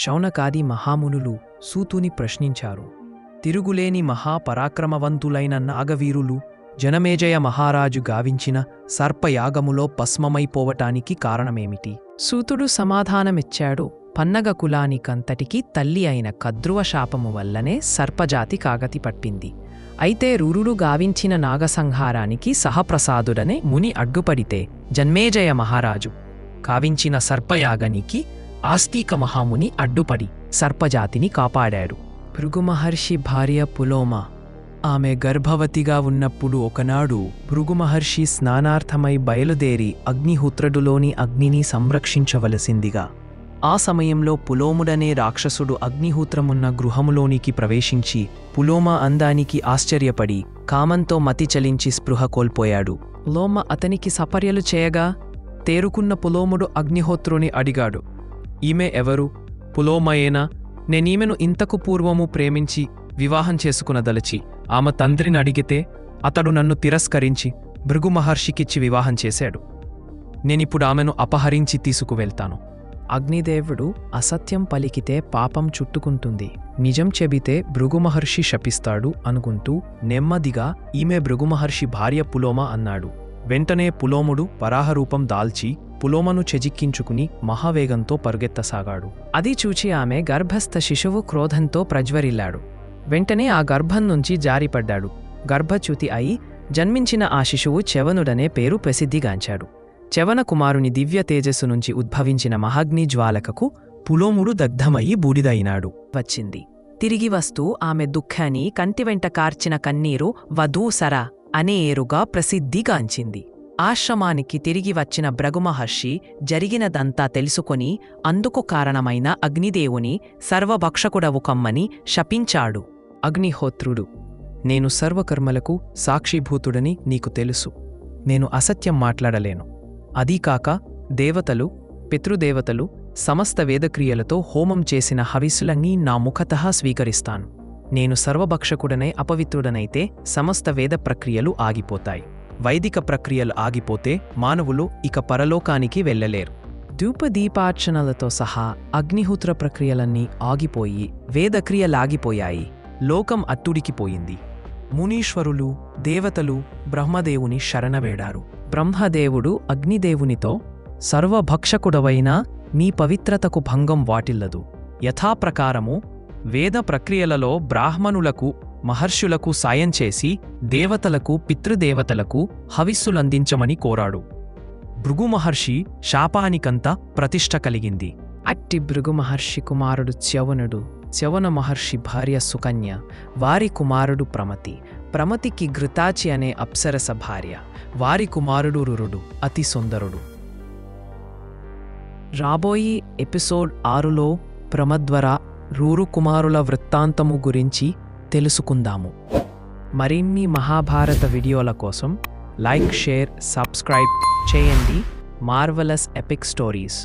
శౌనకాది మహామునులు సూతుని ప్రశ్నించారు. తిరుగులేని మహాపరాక్రమవంతులైన నాగవీరులు జనమేజయ మహారాజు గావించిన సర్పయాగములో భస్మమైపోవటానికి కారణమేమిటి? సూతుడు సమాధానమిచ్చాడు. పన్నగ కులానికంతటికీ తల్లి అయిన కద్రువ శాపము వల్లనే సర్పజాతి కాగతి పట్టింది. అయితే రూరుడు గావించిన నాగసంహారానికి సహప్రసాదుడనే ముని అడ్డుపడితే జన్మేజయ మహారాజు కావించిన సర్పయాగానికి ఆస్తిక మహాముని అడ్డుపడి సర్పజాతిని కాపాడాడు. భృగు మహర్షి భార్య పులోమ. ఆమె గర్భవతిగా ఉన్నప్పుడు ఒకనాడు భృగు మహర్షి స్నానార్థమై బయలుదేరి అగ్నిహోత్రుడులోని అగ్నిని సంరక్షించవలసిందిగా. ఆ సమయంలో పులోముడనే రాక్షసుడు అగ్నిహోత్రమున్న గృహములోనికి ప్రవేశించి పులోమ అందానికి ఆశ్చర్యపడి కామంతో మతి చలించి స్పృహ కోల్పోయాడు. లోమ అతనికి సపర్యలు చేయగా తేరుకున్న పులోముడు అగ్నిహోత్రుని అడిగాడు, ఈమె ఎవరు? పులోమయేనా? నేనీమెను ఇంతకు పూర్వము ప్రేమించి వివాహం చేసుకునదలచి ఆమె తండ్రిని అడిగితే అతడు నన్ను తిరస్కరించి భృగు మహర్షికిచ్చి వివాహం చేశాడు. నేనిప్పుడు ఆమెను అపహరించి తీసుకువెళ్తాను. అగ్నిదేవుడు అసత్యం పలికితే పాపం చుట్టుకుంటుంది, నిజం చెబితే భృగు మహర్షి శపిస్తాడు అనుకుంటూ నెమ్మదిగా ఈమె భృగు మహర్షి భార్య పులోమ అన్నాడు. వెంటనే పులోముడు వరాహరూపం దాల్చి పులోమను చెజిక్కించుకుని మహావేగంతో పరుగెత్తసాగాడు. అది చూచి ఆమె గర్భస్థ శిశువు క్రోధంతో ప్రజ్వరిల్లాడు. వెంటనే ఆ గర్భం నుంచి జారిపడ్డాడు. గర్భచ్యుతి అయి జన్మించిన ఆ శిశువు చ్యవనుడనే పేరు ప్రసిద్ధిగాంచాడు. చ్యవన కుమారుని దివ్య తేజస్సు నుంచి ఉద్భవించిన మహాగ్ని జ్వాలకకు పులోముడు దగ్ధమయి బూడిదయినాడు. వచ్చింది. తిరిగి వస్తూ ఆమె దుఃఖాన్ని కంటివెంట కార్చిన కన్నీరు వధూసర అనే ఏరుగా ప్రసిద్ధిగాంచింది. ఆశ్రమానికి తిరిగి వచ్చిన భృగు మహర్షి జరిగినదంతా తెలుసుకొని అందుకు కారణమైన అగ్నిదేవుని సర్వభక్షకుడవు కమ్మని శపించాడు. అగ్నిహోత్రుడు, నేను సర్వకర్మలకు సాక్షిభూతుడని నీకు తెలుసు. నేను అసత్యం మాట్లాడలేను. అదీకాక దేవతలు, పితృదేవతలు సమస్త వేదక్రియలతో హోమం చేసిన హవిస్సులన్నీ నా ముఖతః స్వీకరిస్తాను. నేను సర్వభక్షకుడనై అపవిత్రుడనైతే సమస్త వేద ప్రక్రియలు ఆగిపోతాయి. వైదిక ప్రక్రియలు ఆగిపోతే మానవులు ఇక పరలోకానికి వెళ్ళలేరు. ధూపదీపార్చనలతో సహా అగ్నిహోత్ర ప్రక్రియలన్నీ ఆగిపోయి వేదక్రియలాగిపోయాయి. లోకం అట్టుడికిపోయింది. మునీశ్వరులు, దేవతలు బ్రహ్మదేవుని శరణవేడారు. బ్రహ్మదేవుడు అగ్నిదేవునితో, సర్వభక్షకుడవైనా నీ పవిత్రతకు భంగం వాటిల్లదు. యథాప్రకారము వేద ప్రక్రియలలో బ్రాహ్మణులకు, మహర్షులకు సాయం చేసి దేవతలకు, పితృదేవతలకు హవిస్సులందించమని కోరాడు. భృగు మహర్షి శాపానికంతా ప్రతిష్ఠ కలిగింది. అట్టి భృగు మహర్షి కుమారుడు చ్యవనుడు, చ్యవన మహర్షి భార్య సుకన్య, వారి కుమారుడు ప్రమతి, ప్రమతికి ఘృతాచి అనే అప్సరస భార్య, వారి కుమారుడు రురుడు అతి సుందరుడు. రాబోయే ఎపిసోడ్ 6లో ప్రమద్వర, రూరు కుమారుల వృత్తాంతము గురించి తెలుసుకుందాము. మరిన్ని మహాభారత వీడియోల కోసం లైక్, షేర్, సబ్స్క్రైబ్ చేయండి. Marvellous epic stories.